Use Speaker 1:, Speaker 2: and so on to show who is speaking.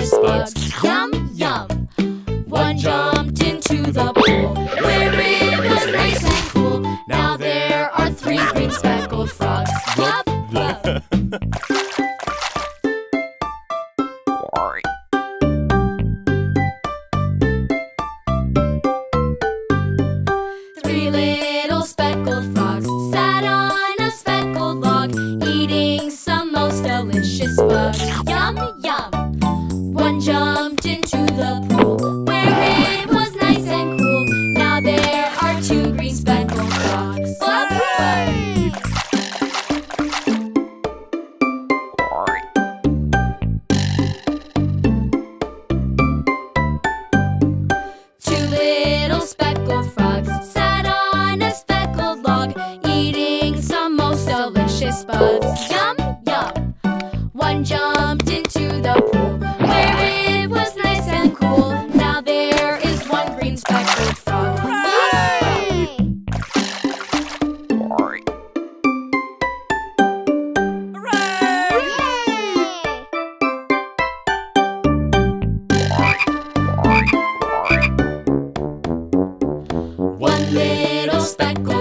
Speaker 1: delicious bugs. Yum, yum. One jumped into the pool where it was nice and cool. Now there are 3 green speckled frogs. Love, love. 3 little speckled frogs sat on a speckled log, eating some most delicious bugs. Yum, yum. One jumped into the pool where it was nice and cool. Now there are 2 green speckled frogs. Flop, flop. 2 little speckled frogs sat on a speckled log, eating some most delicious bugs. Yum, yum. One jumped into the pool where it was nice and cool. Now there is 1 green speckled frog. Hooray! One little speckled